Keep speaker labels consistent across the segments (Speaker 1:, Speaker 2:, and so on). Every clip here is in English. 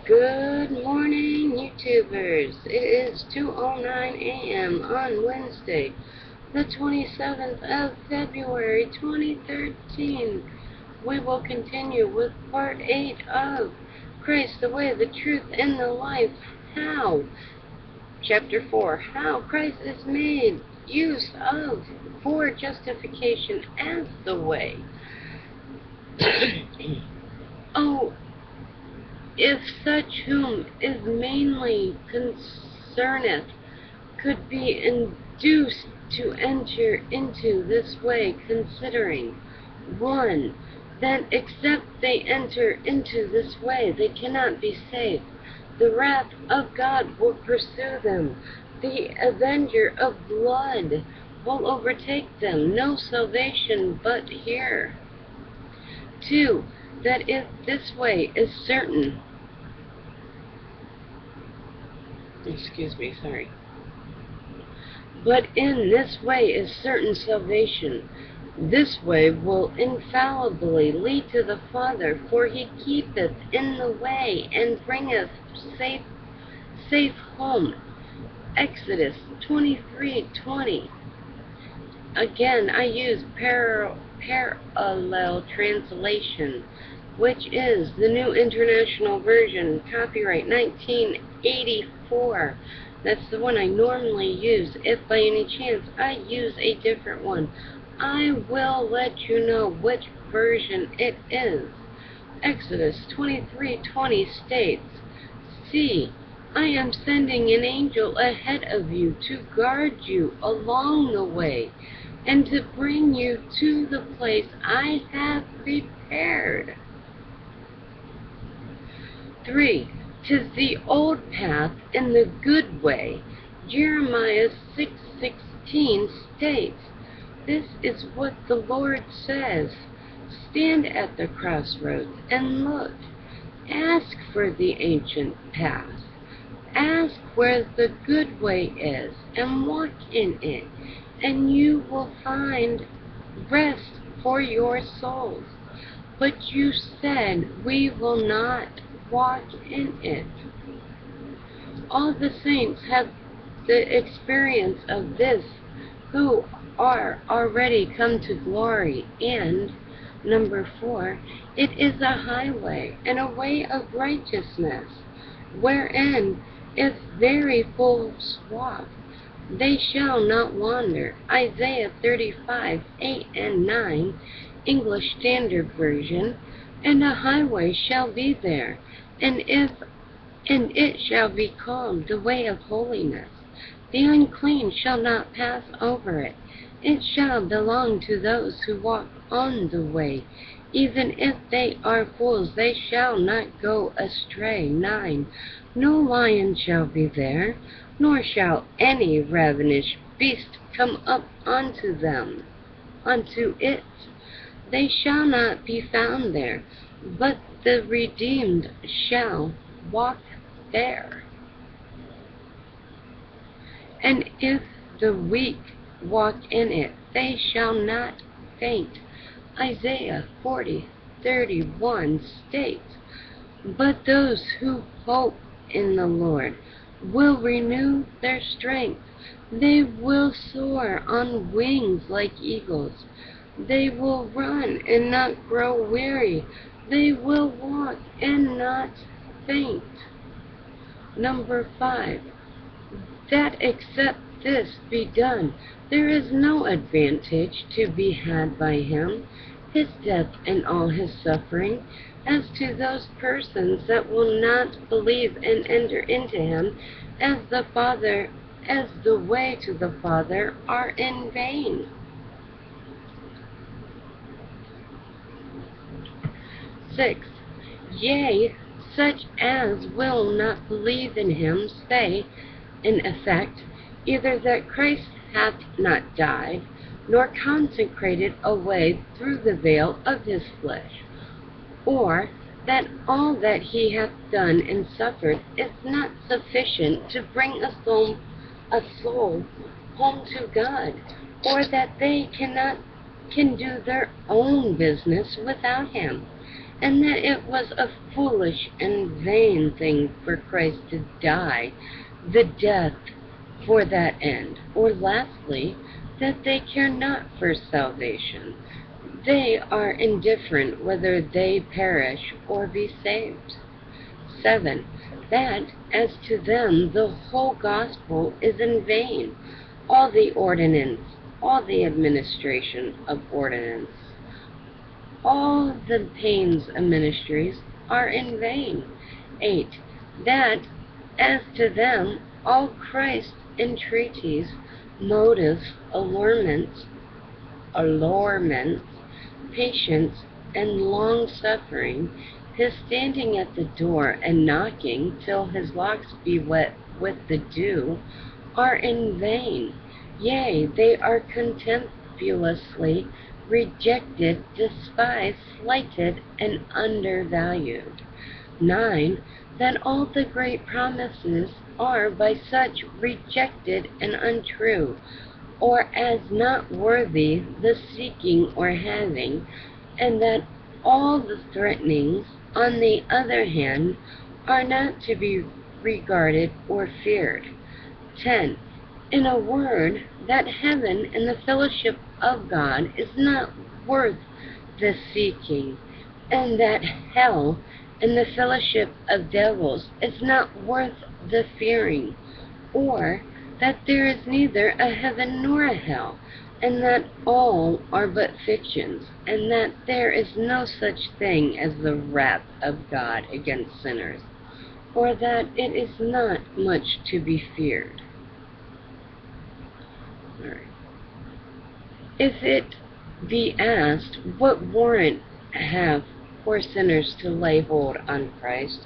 Speaker 1: Good morning, YouTubers. It is 2:09 a.m. on Wednesday, the 27th of February, 2013. We will continue with part 8 of Christ, the Way, the Truth, and the Life. How? Chapter 4. How Christ is made use of for justification as the way. Oh, if such whom is mainly concerneth could be induced to enter into this way, considering 1. That except they enter into this way, they cannot be saved. The wrath of God will pursue them. The avenger of blood will overtake them. No salvation but here. 2. That if this way is certain, but in this way is certain salvation, this way will infallibly lead to the Father, for he keepeth in the way and bringeth safe home. Exodus 23:20. Again, I use parallel translation, which is the New International Version, copyright 1984. That's the one I normally use. If by any chance I use a different one, I will let you know which version it is. Exodus 23:20 states, "See, I am sending an angel ahead of you to guard you along the way, and to bring you to the place I have prepared." 3. 'Tis the old path in the good way. Jeremiah 6:16 states, "This is what the Lord says. Stand at the crossroads and look. Ask for the ancient path. Ask where the good way is, and walk in it, and you will find rest for your souls. But you said, we will not walk in it." All the saints have the experience of this who are already come to glory. And number 4, it is a highway and a way of righteousness, wherein is very full swath. They shall not wander. Isaiah 35:8-9, English Standard Version. And a highway shall be there, and it shall be called the way of holiness. The unclean shall not pass over it. It shall belong to those who walk on the way. Even if they are fools, they shall not go astray. 9. No lion shall be there, nor shall any ravenous beast come up unto it. They shall not be found there, but the redeemed shall walk there. And if the weak walk in it, they shall not faint. Isaiah 40:31 states, "But those who hope in the Lord will renew their strength. They will soar on wings like eagles. They will run and not grow weary. They will walk and not faint." Number 5. That except this be done, there is no advantage to be had by him, his death and all his suffering, as to those persons that will not believe and enter into him, as the way to the Father are in vain. 6. Yea, such as will not believe in him say, in effect, either that Christ hath not died, nor consecrated away through the veil of his flesh, or that all that he hath done and suffered is not sufficient to bring a soul home to God, or that they can do their own business without him. and that it was a foolish and vain thing for Christ to die the death for that end. Or lastly, that they care not for salvation. They are indifferent whether they perish or be saved. 7. That, as to them, the whole gospel is in vain, all the ordinance, all the administration of ordinance, all the pains of ministries are in vain. 8. That, as to them, all Christ's entreaties, motives, allurements, patience, and long-suffering, his standing at the door and knocking till his locks be wet with the dew, are in vain. Yea, they are contemptuously rejected, despised, slighted, and undervalued. 9. That all the great promises are by such rejected and untrue, or as not worthy the seeking or having, and that all the threatenings, on the other hand, are not to be regarded or feared. 10. In a word, that heaven and the fellowship of God is not worth the seeking, and that hell and the fellowship of devils is not worth the fearing, or that there is neither a heaven nor a hell, and that all are but fictions, and that there is no such thing as the wrath of God against sinners, or that it is not much to be feared. All right. If it be asked, what warrant have poor sinners to lay hold on Christ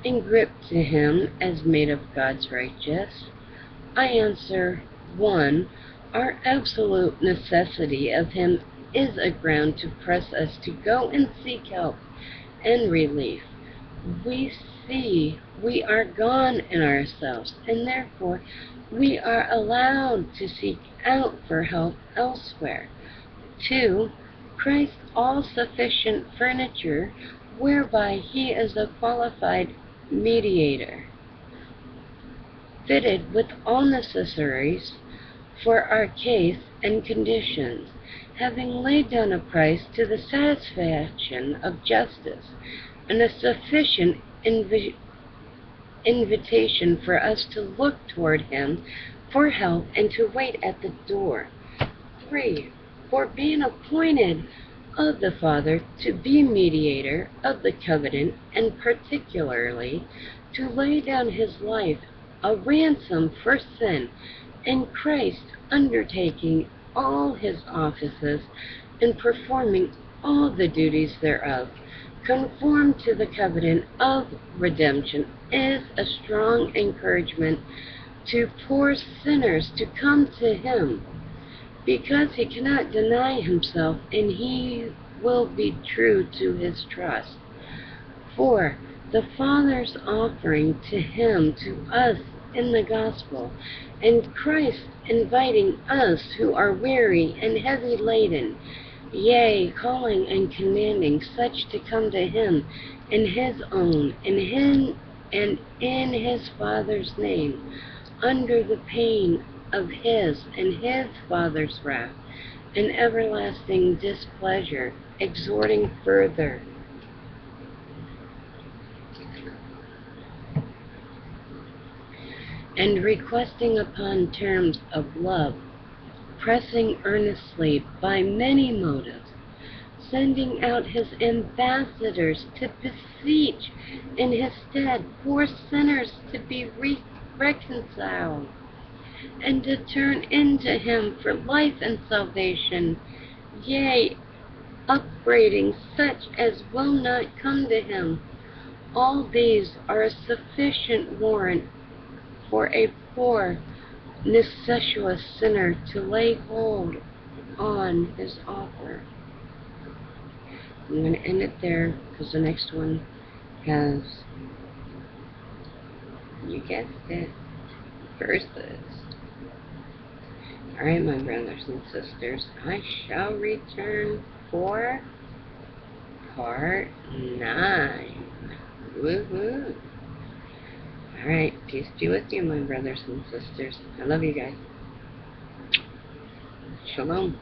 Speaker 1: and grip to him as made of God's righteous? I answer, 1. Our absolute necessity of him is a ground to press us to go and seek help and relief. We see we are gone in ourselves, and therefore we are allowed to seek out for help elsewhere. 2. Christ's all-sufficient furniture, whereby he is a qualified mediator, fitted with all necessaries for our case and conditions, having laid down a price to the satisfaction of justice, and a sufficient invitation for us to look toward him for help and to wait at the door. 3. For being appointed of the Father to be mediator of the covenant, and particularly to lay down his life a ransom for sin, and Christ undertaking all his offices and performing all the duties thereof, conformed to the covenant of redemption, is a strong encouragement to poor sinners to come to him, because he cannot deny himself, and he will be true to his trust. 4. The Father's offering to him to us in the gospel, and Christ inviting us who are weary and heavy laden, yea, calling and commanding such to come to him in his own, and in his Father's name, under the pain of his and his Father's wrath and everlasting displeasure, exhorting further. And requesting upon terms of love, pressing earnestly by many motives, sending out his ambassadors to beseech in his stead poor sinners to be reconciled, and to turn into him for life and salvation, yea, upbraiding such as will not come to him. All these are a sufficient warrant for a poor, necessitous sinner to lay hold on his offer. I'm going to end it there, because the next one has, you guessed it, verses. Alright, my brothers and sisters, I shall return for Part 9. Woohoo! Alright, peace be with you, my brothers and sisters. I love you guys. Shalom.